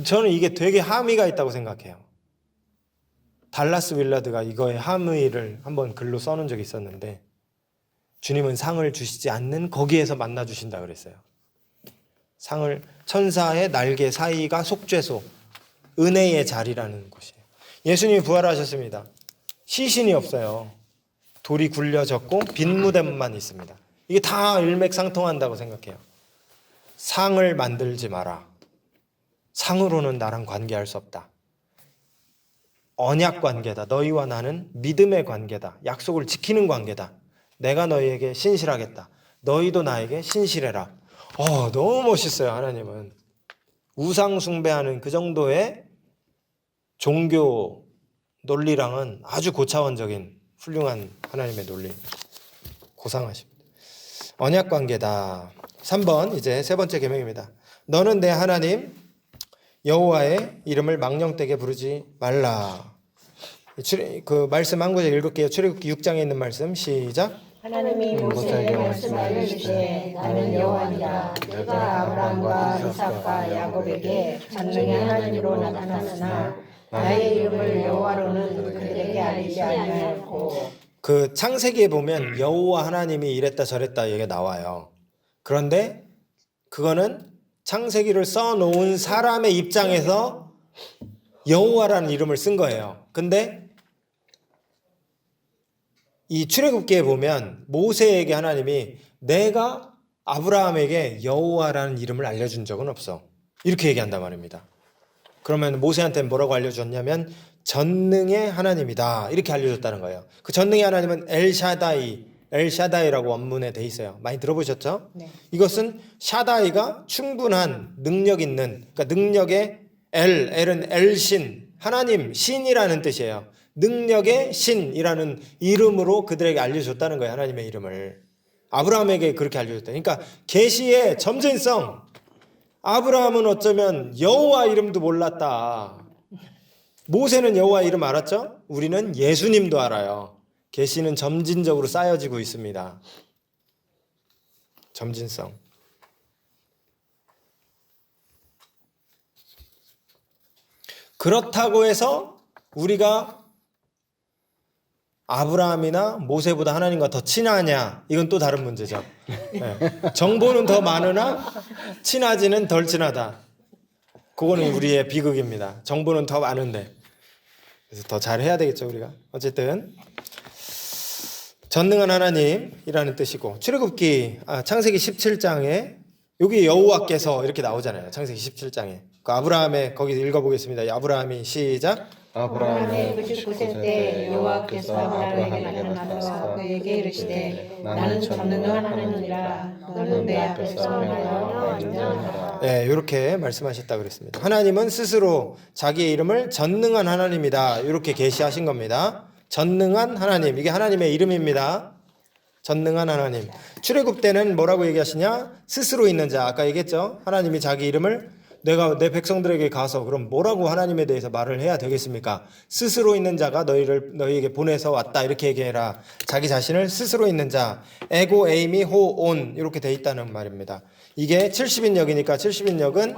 저는 이게 되게 함의가 있다고 생각해요. 달라스 윌라드가 이거에 함의를 한번 글로 써놓은 적이 있었는데 주님은 상을 주시지 않는 거기에서 만나 주신다 그랬어요. 상을 천사의 날개 사이가 속죄소, 은혜의 자리라는 곳이에요. 예수님이 부활하셨습니다. 시신이 없어요. 돌이 굴려졌고 빈 무덤만 있습니다. 이게 다 일맥상통한다고 생각해요. 상을 만들지 마라. 상으로는 나랑 관계할 수 없다. 언약 관계다. 너희와 나는 믿음의 관계다. 약속을 지키는 관계다. 내가 너희에게 신실하겠다. 너희도 나에게 신실해라. 너무 멋있어요. 하나님은 우상 숭배하는 그 정도의 종교 논리랑은 아주 고차원적인 훌륭한 하나님의 논리. 고상하십니다. 언약 관계다. 3번 이제 세 번째 계명입니다. 너는 내 하나님 여호와의 이름을 망령되게 부르지 말라. 그 말씀 한 구절 읽을게요. 출애굽기 6장에 있는 말씀 시작. 하나님이 모세에게 말씀하여 이르시되 나는 여호와니라 내가 아브라함과 이삭과 야곱에게 전능의 하나님으로 나타났으나 나의 이름을 여호와로는 그들에게 알리지 아니하였고. 그 창세기에 보면 여호와 하나님이 이랬다 저랬다 얘기가 나와요. 그런데 그거는 창세기를 써놓은 사람의 입장에서 여호와라는 이름을 쓴 거예요. 근데 이 출애굽기에 보면 모세에게 하나님이 내가 아브라함에게 여호와라는 이름을 알려준 적은 없어. 이렇게 얘기한단 말입니다. 그러면 모세한테 뭐라고 알려줬냐면 전능의 하나님이다. 이렇게 알려줬다는 거예요. 그 전능의 하나님은 엘샤다이라고 원문에 돼 있어요. 많이 들어보셨죠? 네. 이것은 샤다이가 충분한 능력 있는, 그러니까 능력의 엘은 엘신, 하나님, 신이라는 뜻이에요. 능력의 신이라는 이름으로 그들에게 알려줬다는 거예요. 하나님의 이름을. 아브라함에게 그렇게 알려줬다. 그러니까 계시의 점진성. 아브라함은 어쩌면 여호와 이름도 몰랐다. 모세는 여호와 이름 알았죠? 우리는 예수님도 알아요. 계시는 점진적으로 쌓여지고 있습니다. 점진성. 그렇다고 해서 우리가 아브라함이나 모세보다 하나님과 더 친하냐? 이건 또 다른 문제죠. 네. 정보는 더 많으나 친하지는 덜 친하다. 그거는 우리의 비극입니다. 정보는 더 많은데. 그래서 더 잘해야 되겠죠, 우리가. 어쨌든 전능한 하나님이라는 뜻이고 창세기 17장에 여기 여호와께서 이렇게 나오잖아요. 창세기 17장에. 그 아브라함의 거기 읽어보겠습니다. 아브라함이 시작. 아브라함의 99세 때 여호와께서 아브라함에게 나타나서 그에게 이르시되 나는 전능한 하나님이라 너는 내 앞에서 설명하여 완전하라. 네, 이렇게 말씀하셨다 그랬습니다. 하나님은 스스로 자기의 이름을 전능한 하나님이다 이렇게 계시하신 겁니다. 전능한 하나님, 이게 하나님의 이름입니다. 전능한 하나님. 출애굽 때는 뭐라고 얘기하시냐? 스스로 있는 자. 아까 얘기했죠? 하나님이 자기 이름을 내가 내 백성들에게 가서 그럼 뭐라고 하나님에 대해서 말을 해야 되겠습니까? 스스로 있는 자가 너희에게 보내서 왔다 이렇게 얘기해라. 자기 자신을 스스로 있는 자, 에고, 에이미, 호, 온 이렇게 돼 있다는 말입니다. 이게 70인역이니까 70인역은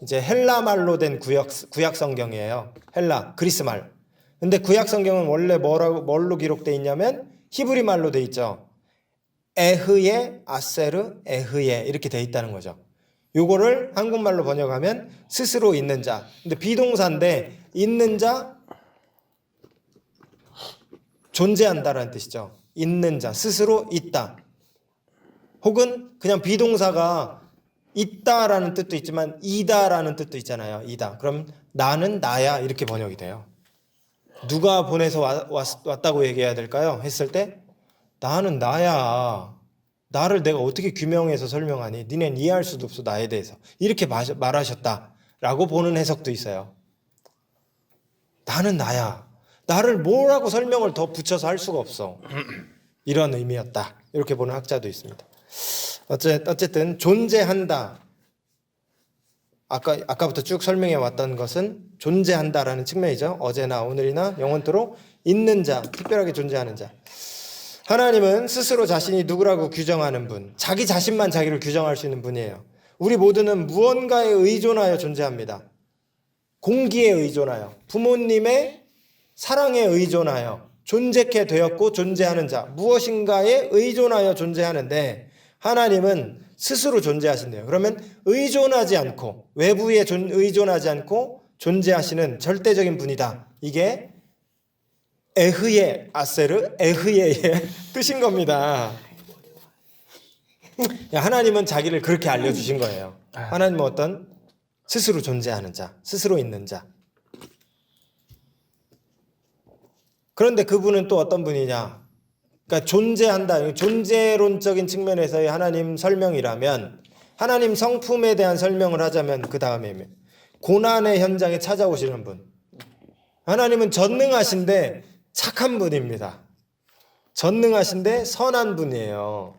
이제 헬라 말로 된 구약 성경이에요. 헬라, 그리스 말. 근데 구약 성경은 원래 뭘로 기록돼 있냐면 히브리 말로 돼 있죠. 에흐예, 아세르, 에흐예 이렇게 돼 있다는 거죠. 요거를 한국말로 번역하면 스스로 있는 자. 근데 비동사인데 있는 자, 존재한다라는 뜻이죠. 있는 자, 스스로 있다. 혹은 그냥 비동사가 있다라는 뜻도 있지만 이다라는 뜻도 있잖아요. 이다. 그럼 나는 나야 이렇게 번역이 돼요. 누가 보내서 왔다고 얘기해야 될까요? 했을 때 나는 나야. 나를 내가 어떻게 규명해서 설명하니? 니넨 이해할 수도 없어 나에 대해서. 이렇게 말하셨다라고 보는 해석도 있어요. 나는 나야. 나를 뭐라고 설명을 더 붙여서 할 수가 없어. 이런 의미였다. 이렇게 보는 학자도 있습니다. 어쨌든 존재한다. 아까부터 쭉 설명해 왔던 것은 존재한다라는 측면이죠. 어제나 오늘이나 영원토록 있는 자, 특별하게 존재하는 자. 하나님은 스스로 자신이 누구라고 규정하는 분, 자기 자신만 자기를 규정할 수 있는 분이에요. 우리 모두는 무언가에 의존하여 존재합니다. 공기에 의존하여, 부모님의 사랑에 의존하여 존재케 되었고 존재하는 자, 무엇인가에 의존하여 존재하는데 하나님은 스스로 존재하신대요. 그러면 의존하지 않고, 외부에 의존하지 않고 존재하시는 절대적인 분이다. 이게 에흐예, 아세르, 에흐예의 뜻인 겁니다. 하나님은 자기를 그렇게 알려주신 거예요. 하나님은 어떤? 스스로 존재하는 자, 스스로 있는 자. 그런데 그분은 또 어떤 분이냐? 그러니까 존재한다. 존재론적인 측면에서의 하나님 설명이라면 하나님 성품에 대한 설명을 하자면 그 다음에 고난의 현장에 찾아오시는 분. 하나님은 전능하신데 착한 분입니다. 전능하신데 선한 분이에요.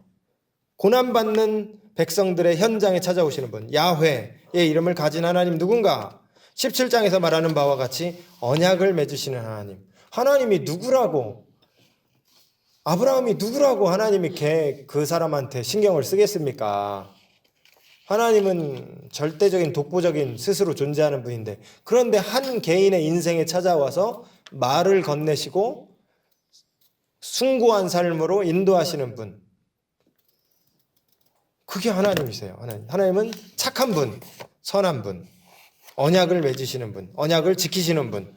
고난받는 백성들의 현장에 찾아오시는 분. 야훼의 이름을 가진 하나님 누군가? 17장에서 말하는 바와 같이 언약을 맺으시는 하나님. 하나님이 누구라고? 아브라함이 누구라고 하나님이 그 사람한테 신경을 쓰겠습니까? 하나님은 절대적인 독보적인 스스로 존재하는 분인데 그런데 한 개인의 인생에 찾아와서 말을 건네시고 숭고한 삶으로 인도하시는 분. 그게 하나님이세요. 하나님은 착한 분, 선한 분, 언약을 맺으시는 분, 언약을 지키시는 분.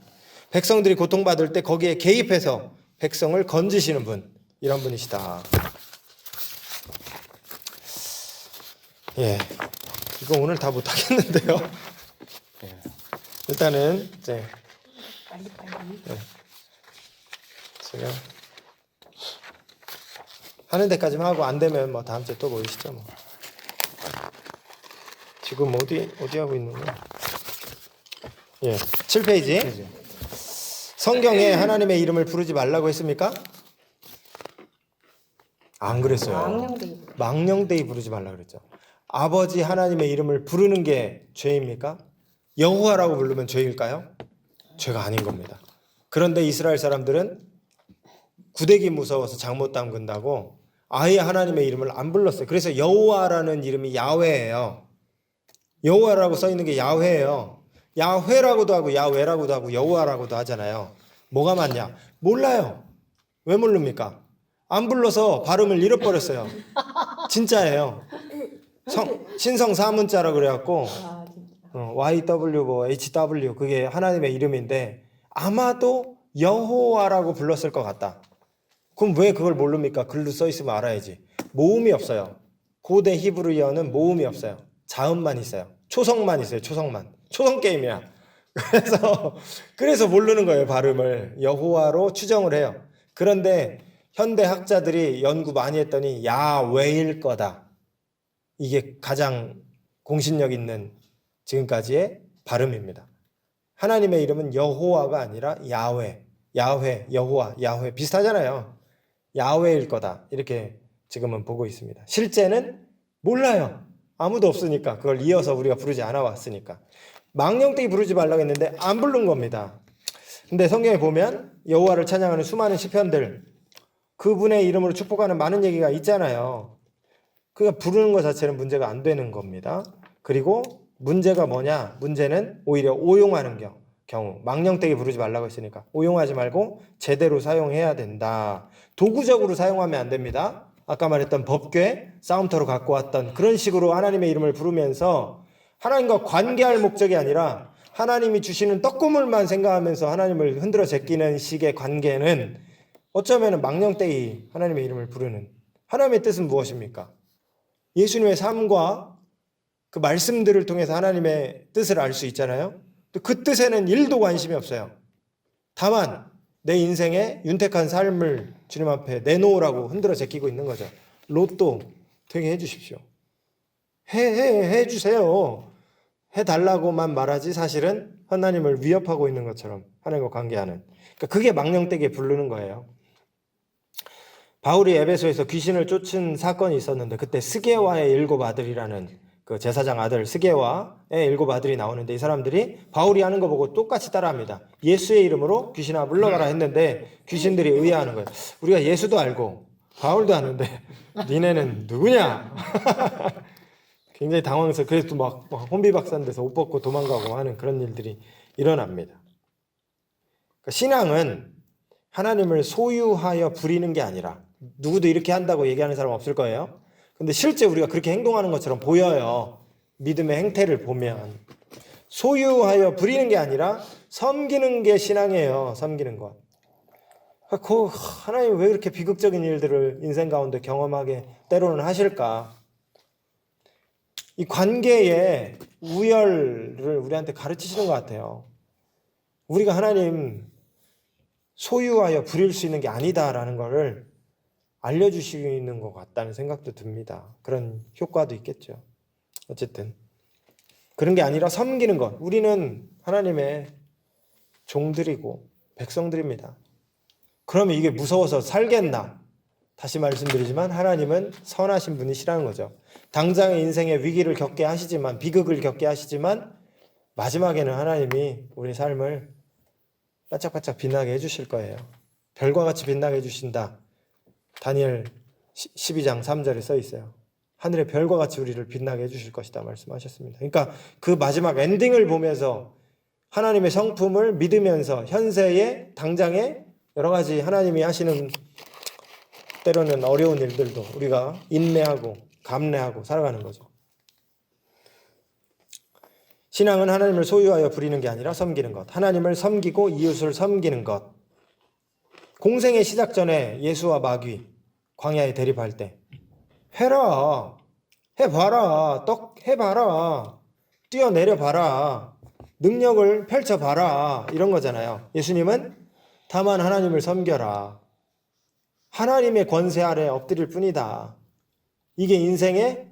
백성들이 고통받을 때 거기에 개입해서 백성을 건지시는 분. 이런 분이시다. 예, 이거 오늘 다 못하겠는데요. 예. 일단은 이제 예. 제가 하는 데까지만 하고 안 되면 뭐 다음 주에 또 모이시죠. 뭐. 지금 어디 하고 있는 거야? 예, 7페이지. 성경에 하나님의 이름을 부르지 말라고 했습니까? 안 그랬어요. 망령되이 부르지 말라 그랬죠. 아버지 하나님의 이름을 부르는 게 죄입니까? 여호와라고 부르면 죄일까요? 죄가 아닌 겁니다. 그런데 이스라엘 사람들은 구데기 무서워서 잘못 담근다고 아예 하나님의 이름을 안 불렀어요. 그래서 여호와라는 이름이 야훼예요. 여호와라고 써 있는 게 야훼예요. 야훼라고도 하고 야훼라고도 하고 여호와라고도 하잖아요. 뭐가 맞냐? 몰라요. 왜 모릅니까? 안 불러서 발음을 잃어버렸어요. 진짜예요. 신성 사문자라 그래갖고 YW 뭐 HW 그게 하나님의 이름인데 아마도 여호와라고 불렀을 것 같다. 그럼 왜 그걸 모릅니까? 글로 써 있으면 알아야지. 모음이 없어요. 고대 히브리어는 모음이 없어요. 자음만 있어요. 초성만 있어요. 초성만. 초성 게임이야. 그래서 모르는 거예요. 발음을 여호와로 추정을 해요. 그런데 현대 학자들이 연구 많이 했더니 야훼일 거다. 이게 가장 공신력 있는 지금까지의 발음입니다. 하나님의 이름은 여호와가 아니라 야훼, 여호와, 야훼 비슷하잖아요. 야훼일 거다. 이렇게 지금은 보고 있습니다. 실제는 몰라요. 아무도 없으니까 그걸 이어서 우리가 부르지 않아 왔으니까. 망령되이 부르지 말라고 했는데 안 부른 겁니다. 근데 성경에 보면 여호와를 찬양하는 수많은 시편들 그분의 이름으로 축복하는 많은 얘기가 있잖아요. 그러니까 부르는 것 자체는 문제가 안 되는 겁니다. 그리고 문제가 뭐냐? 문제는 오히려 오용하는 경우. 망령되게 부르지 말라고 했으니까 오용하지 말고 제대로 사용해야 된다. 도구적으로 사용하면 안 됩니다. 아까 말했던 법궤, 싸움터로 갖고 왔던 그런 식으로 하나님의 이름을 부르면서 하나님과 관계할 목적이 아니라 하나님이 주시는 떡고물만 생각하면서 하나님을 흔들어 제끼는 식의 관계는 어쩌면 망령되이 하나님의 이름을 부르는 하나님의 뜻은 무엇입니까? 예수님의 삶과 그 말씀들을 통해서 하나님의 뜻을 알 수 있잖아요. 그 뜻에는 1도 관심이 없어요. 다만 내 인생의 윤택한 삶을 주님 앞에 내놓으라고 흔들어 제끼고 있는 거죠. 로또 되게 해주십시오. 해주세요. 해달라고만 말하지 사실은 하나님을 위협하고 있는 것처럼 하나님과 관계하는. 그러니까 그게 망령되게 부르는 거예요. 바울이 에베소에서 귀신을 쫓은 사건이 있었는데 그때 스게와의 7 아들이라는 그 제사장 아들 스게와의 7 아들이 나오는데 이 사람들이 바울이 하는 거 보고 똑같이 따라합니다. 예수의 이름으로 귀신아 물러가라 했는데 귀신들이 의아하는 거예요. 우리가 예수도 알고 바울도 아는데 니네는 누구냐? 굉장히 당황해서 그래서 막 혼비박산 돼서 옷 벗고 도망가고 하는 그런 일들이 일어납니다. 그러니까 신앙은 하나님을 소유하여 부리는 게 아니라 누구도 이렇게 한다고 얘기하는 사람 없을 거예요. 근데 실제 우리가 그렇게 행동하는 것처럼 보여요. 믿음의 행태를 보면. 소유하여 부리는 게 아니라 섬기는 게 신앙이에요. 섬기는 것. 하나님 왜 그렇게 비극적인 일들을 인생 가운데 경험하게 때로는 하실까? 이 관계의 우열을 우리한테 가르치시는 것 같아요. 우리가 하나님 소유하여 부릴 수 있는 게 아니다라는 거를 알려주시는 것 같다는 생각도 듭니다. 그런 효과도 있겠죠. 어쨌든 그런 게 아니라 섬기는 것. 우리는 하나님의 종들이고 백성들입니다. 그러면 이게 무서워서 살겠나? 다시 말씀드리지만 하나님은 선하신 분이시라는 거죠. 당장의 인생의 위기를 겪게 하시지만, 비극을 겪게 하시지만 마지막에는 하나님이 우리 삶을 반짝반짝 빛나게 해주실 거예요. 별과 같이 빛나게 해주신다. 다니엘 12장 3절에 써 있어요. 하늘의 별과 같이 우리를 빛나게 해주실 것이다 말씀하셨습니다. 그러니까 그 마지막 엔딩을 보면서 하나님의 성품을 믿으면서 현세의 당장에 여러 가지 하나님이 하시는 때로는 어려운 일들도 우리가 인내하고 감내하고 살아가는 거죠. 신앙은 하나님을 소유하여 부리는 게 아니라 섬기는 것. 하나님을 섬기고 이웃을 섬기는 것. 공생의 시작 전에 예수와 마귀 광야에 대립할 때 해라, 해봐라, 떡 해봐라, 뛰어내려봐라, 능력을 펼쳐봐라 이런 거잖아요. 예수님은 다만 하나님을 섬겨라. 하나님의 권세 아래 엎드릴 뿐이다. 이게 인생의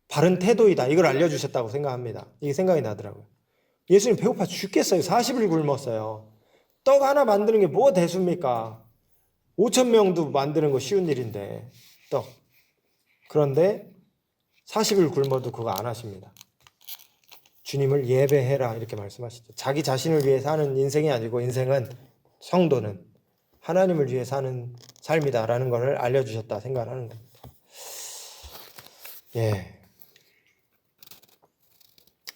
바른 태도이다. 이걸 알려주셨다고 생각합니다. 이게 생각이 나더라고요. 예수님 배고파 죽겠어요. 40일 굶었어요. 떡 하나 만드는 게 뭐 대수입니까? 5,000명도 만드는 거 쉬운 일인데 떡. 그런데 40일 굶어도 그거 안 하십니다. 주님을 예배해라 이렇게 말씀하시죠. 자기 자신을 위해 사는 인생이 아니고 인생은 성도는 하나님을 위해 사는 삶이다라는 것을 알려주셨다 생각하는 겁니다. 예.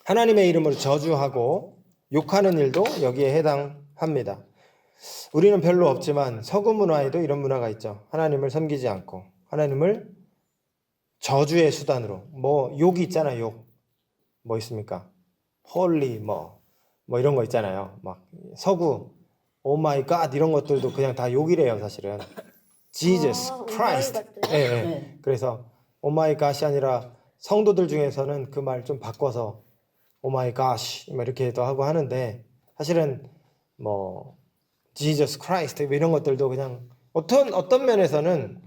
하나님의 이름으로 저주하고 욕하는 일도 여기에 해당합니다. 우리는 별로 없지만 서구 문화에도 이런 문화가 있죠. 하나님을 섬기지 않고 하나님을 저주의 수단으로 뭐 욕이 있잖아요. 욕. 뭐 있습니까? 홀리 뭐 이런 거 있잖아요. 막 서구 오 마이 갓 이런 것들도 그냥 다 욕이래요, 사실은. Jesus Christ. 예, 예. 그래서 오 마이 갓이 아니라 성도들 중에서는 그 말 좀 바꿔서 오 마이 갓 이렇게도 하고 하는데 사실은 뭐 Jesus Christ 이런 것들도 그냥 어떤 면에서는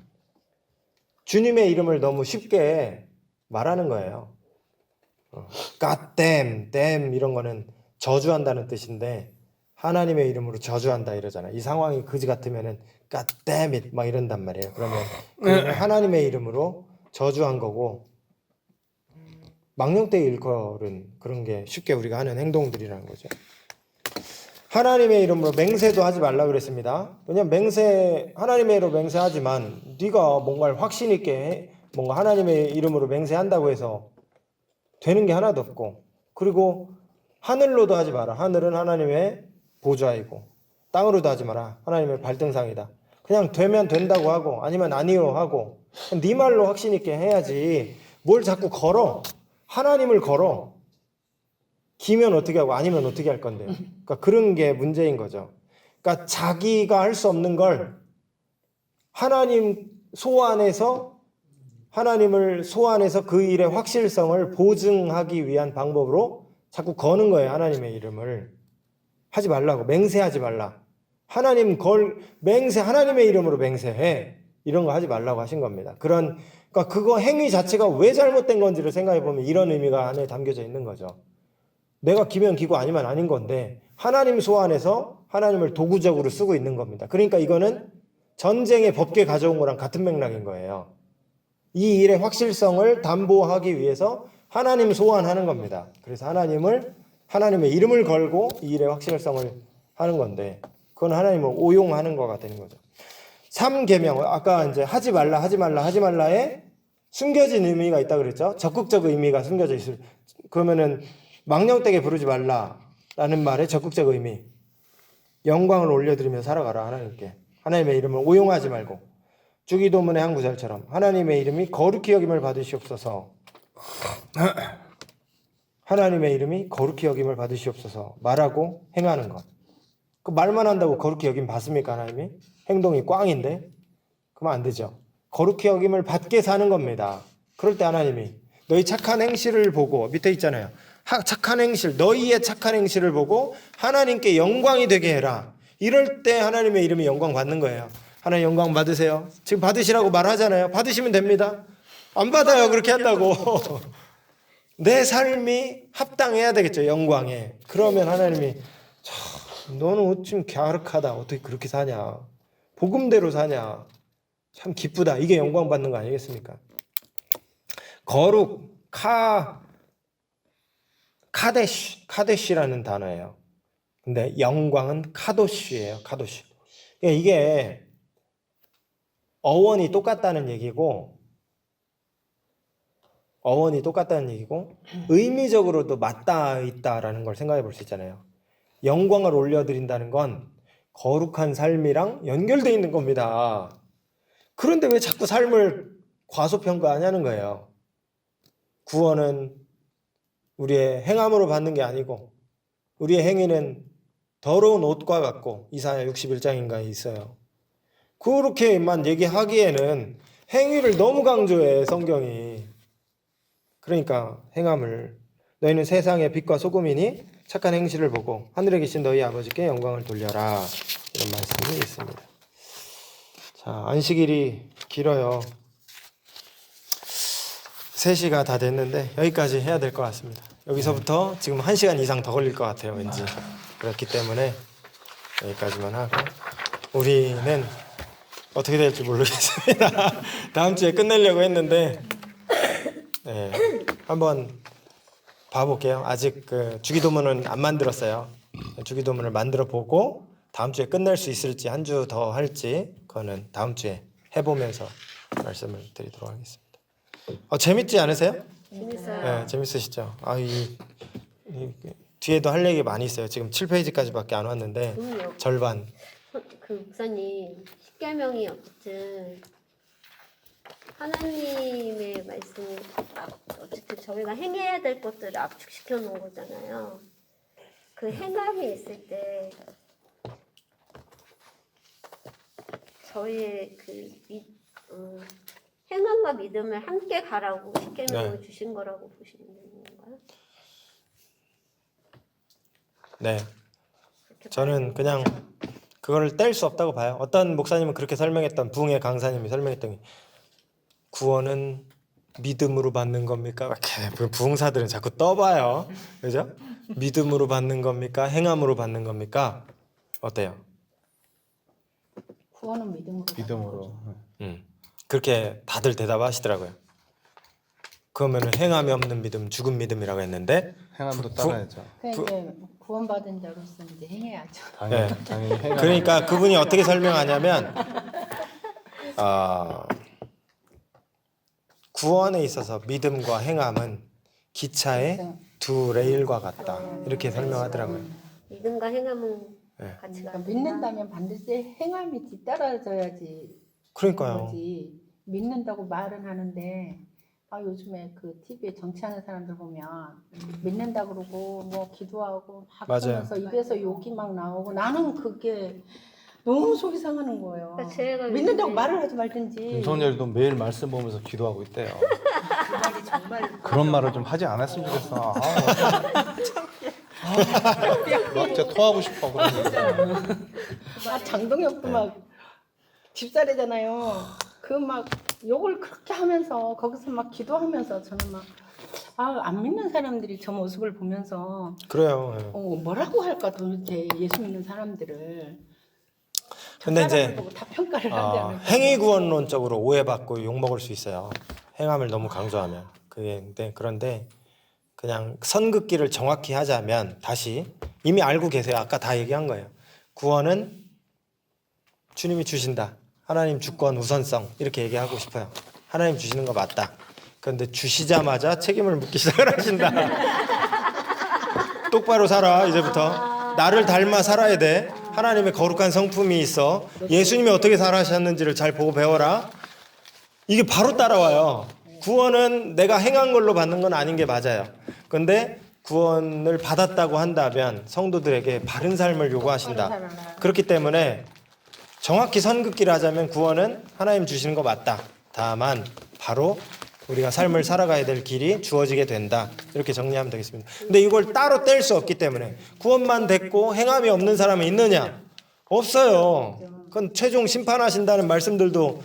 주님의 이름을 너무 쉽게 말하는 거예요. God damn 이런 거는 저주한다는 뜻인데 하나님의 이름으로 저주한다 이러잖아요. 이 상황이 그지 같으면은 God damn it 막 이런단 말이에요. 그러면 그거는 하나님의 이름으로 저주한 거고 망령되이 일컬은 그런 게 쉽게 우리가 하는 행동들이라는 거죠. 하나님의 이름으로 맹세도 하지 말라 그랬습니다. 왜냐면 하나님의 이름으로 맹세하지만 네가 뭔가를 확신 있게 뭔가 하나님의 이름으로 맹세한다고 해서 되는 게 하나도 없고, 그리고 하늘로도 하지 마라. 하늘은 하나님의 보좌이고 땅으로도 하지 마라. 하나님의 발등상이다. 그냥 되면 된다고 하고 아니면 아니요 하고 네 말로 확신 있게 해야지 뭘 자꾸 걸어. 하나님을 걸어. 기면 어떻게 하고 아니면 어떻게 할 건데. 그러니까 그런 게 문제인 거죠. 그러니까 자기가 할 수 없는 걸 하나님을 소환해서 그 일의 확실성을 보증하기 위한 방법으로 자꾸 거는 거예요. 하나님의 이름을. 하지 말라고. 맹세하지 말라. 하나님의 이름으로 맹세해. 이런 거 하지 말라고 하신 겁니다. 그러니까 그거 행위 자체가 왜 잘못된 건지를 생각해 보면 이런 의미가 안에 담겨져 있는 거죠. 내가 기면 기고 아니면 아닌 건데 하나님 소환해서 하나님을 도구적으로 쓰고 있는 겁니다. 그러니까 이거는 전쟁의 법궤 가져온 거랑 같은 맥락인 거예요. 이 일의 확실성을 담보하기 위해서 하나님 소환하는 겁니다. 그래서 하나님의 이름을 걸고 이 일의 확실성을 하는 건데 그건 하나님을 오용하는 거가 되는 거죠. 3계명, 아까 이제 하지 말라에 숨겨진 의미가 있다 그랬죠. 적극적 의미가 숨겨져 있을. 그러면은 망령되게 부르지 말라라는 말의 적극적 의미. 영광을 올려드리며 살아가라 하나님께. 하나님의 이름을 오용하지 말고. 주기도문의 한 구절처럼 하나님의 이름이 거룩히 여김을 받으시옵소서. 하나님의 이름이 거룩히 여김을 받으시옵소서 말하고 행하는 것. 그 말만 한다고 거룩히 여김 받습니까 하나님이? 행동이 꽝인데? 그러면 안 되죠. 거룩히 여김을 받게 사는 겁니다. 그럴 때 하나님이 너희 착한 행실을 보고 밑에 있잖아요. 너희의 착한 행실을 보고 하나님께 영광이 되게 해라. 이럴 때 하나님의 이름이 영광 받는 거예요. 하나님 영광 받으세요. 지금 받으시라고 말하잖아요. 받으시면 됩니다. 안 받아요. 그렇게 한다고. 내 삶이 합당해야 되겠죠. 영광에. 그러면 하나님이 너는 어쩜 갸륵하다. 어떻게 그렇게 사냐. 복음대로 사냐. 참 기쁘다. 이게 영광 받는 거 아니겠습니까? 거룩 카데시라는 단어예요. 근데 영광은 카도시예요. 카도시. 그러니까 이게 어원이 똑같다는 얘기고 의미적으로도 맞닿아 있다라는 걸 생각해 볼 수 있잖아요. 영광을 올려드린다는 건 거룩한 삶이랑 연결되어 있는 겁니다. 그런데 왜 자꾸 삶을 과소평가하냐는 거예요. 구원은 우리의 행함으로 받는 게 아니고 우리의 행위는 더러운 옷과 같고 이사야 61장인가에 있어요. 그렇게만 얘기하기에는 행위를 너무 강조해 성경이. 그러니까 행함을 너희는 세상의 빛과 소금이니 착한 행실을 보고 하늘에 계신 너희 아버지께 영광을 돌려라 이런 말씀이 있습니다. 자, 안식일이 길어요. 3시가 다 됐는데 여기까지 해야 될 것 같습니다. 여기서부터 지금 1시간 이상 더 걸릴 것 같아요. 왠지. 그렇기 때문에 여기까지만 하고 우리는 어떻게 될지 모르겠습니다. 다음 주에 끝내려고 했는데 네, 한번 봐볼게요. 아직 그 주기도문은 안 만들었어요. 주기도문을 만들어 보고 다음 주에 끝낼 수 있을지 한 주 더 할지 그거는 다음 주에 해보면서 말씀을 드리도록 하겠습니다. 재밌지 않으세요? 재밌어요. 네, 재밌으시죠? 뒤에도 할 얘기 많이 있어요. 지금 7페이지까지밖에 안 왔는데 그럼요. 절반. 그 목사님 십계명이 어쨌든 하나님의 말씀을 어쨌든 저희가 행해야 될 것들을 압축시켜 놓은 거잖아요. 그 행함이 있을 때 저희의 행함과 믿음을 함께 가라고 십계명을 주신 거라고 보시면 되는 건가요? 네. 저는 그냥 그거를 뗄 수 없다고 봐요. 어떤 목사님은 그렇게 설명했던 부흥의 강사님이 설명했던 게 구원은 믿음으로 받는 겁니까? 이렇게 부흥사들은 자꾸 떠봐요. 그죠? 믿음으로 받는 겁니까? 행함으로 받는 겁니까? 어때요? 구원은 믿음으로. 그렇게 다들 대답하시더라고요. 그러면은 행함이 없는 믿음, 죽은 믿음이라고 했는데 행함도 따라야죠. 그러니까 구원받은 자로서 이제 행해야죠. 당연히 행함. 그러니까 그분이 어떻게 설명하냐면 구원에 있어서 믿음과 행함은 기차의 두 레일과 같다 이렇게 설명하더라고요. 믿음과 행함은 네. 같이 그러니까 가는 믿는다면 반드시 행함이 뒤따라져야지. 그러니까요. 거지. 믿는다고 말은 하는데 요즘에 그 TV에 정치하는 사람들 보면 믿는다 그러고 뭐 기도하고 막 맞아요. 하면서 입에서 욕이 막 나오고 나는 그게 너무 속이 상하는 거예요. 그러니까 제가 믿는다고 요즘에 말을 하지 말든지. 윤석열도 매일 말씀 보면서 기도하고 있대요. 그런 말을 좀 하지 않았으면 좋겠어. 막 진짜 토하고 싶어. 장동혁도 막 집사래잖아요. 그 막 욕을 그렇게 하면서 거기서 막 기도하면서 저는 막 안 믿는 사람들이 저 모습을 보면서 그래요. 예. 뭐라고 할까 도대체 예수 믿는 사람들을. 근데 이제 보고 다 평가를 하지 않을까. 행위 구원론적으로 오해받고 욕 먹을 수 있어요. 행함을 너무 강조하면 그런데 그냥 선긋기를 정확히 하자면 다시 이미 알고 계세요. 아까 다 얘기한 거예요. 구원은 주님이 주신다. 하나님 주권 우선성 이렇게 얘기하고 싶어요. 하나님 주시는 거 맞다. 그런데 주시자마자 책임을 묻기 시작을 하신다. 똑바로 살아 이제부터. 나를 닮아 살아야 돼. 하나님의 거룩한 성품이 있어. 예수님이 어떻게 살아하셨는지를 잘 보고 배워라. 이게 바로 따라와요. 구원은 내가 행한 걸로 받는 건 아닌 게 맞아요. 그런데 구원을 받았다고 한다면 성도들에게 바른 삶을 요구하신다. 그렇기 때문에 정확히 선긋기를 하자면 구원은 하나님 주시는 거 맞다. 다만 바로 우리가 삶을 살아가야 될 길이 주어지게 된다. 이렇게 정리하면 되겠습니다. 근데 이걸 따로 뗄 수 없기 때문에 구원만 됐고 행함이 없는 사람이 있느냐? 없어요. 그건 최종 심판하신다는 말씀들도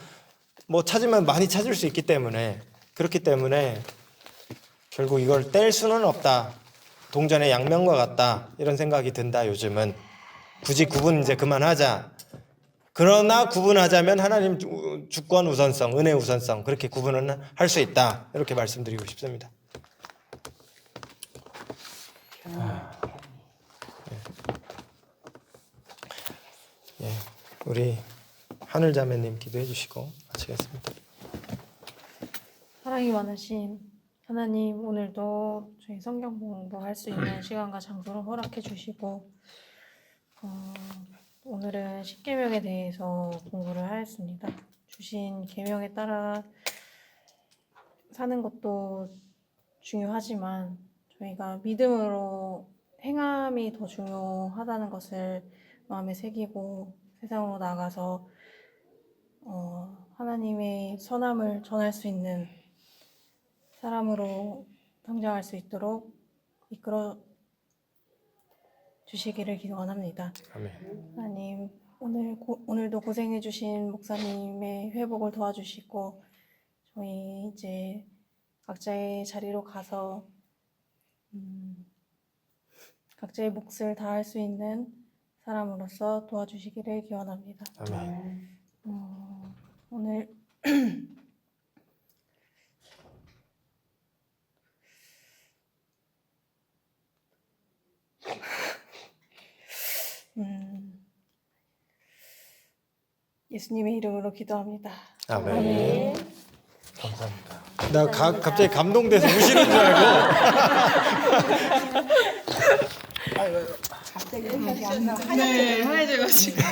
뭐 찾으면 많이 찾을 수 있기 때문에 그렇기 때문에 결국 이걸 뗄 수는 없다. 동전의 양면과 같다. 이런 생각이 든다. 요즘은 굳이 구분 이제 그만하자. 그러나 구분하자면 하나님 주권 우선성, 은혜 우선성 그렇게 구분은 할 수 있다. 이렇게 말씀드리고 싶습니다. 예, 우리 하늘자매님 기도해 주시고 마치겠습니다. 사랑이 많으신 하나님, 오늘도 저희 성경 공부할 수 있는 시간과 장소를 허락해 주시고 오늘은 십계명에 대해서 공부를 하였습니다. 주신 계명에 따라 사는 것도 중요하지만 저희가 믿음으로 행함이 더 중요하다는 것을 마음에 새기고 세상으로 나가서 하나님의 선함을 전할 수 있는 사람으로 성장할 수 있도록 이끌어 주시기를 기원합니다. 아멘. 하나님, 오늘도 고생해 주신 목사님의 회복을 도와주시고 저희 이제 각자의 자리로 가서 각자의 몫을 다할 수 있는 사람으로서 도와주시기를 기원합니다. 아멘. 오늘 예수님의 이름으로 기도합니다. 아멘. 감사합니다. 나 갑자기 감동돼서 우시는 줄 알고. 갑자기 기억이 안 나. 네, 하얘져가지고.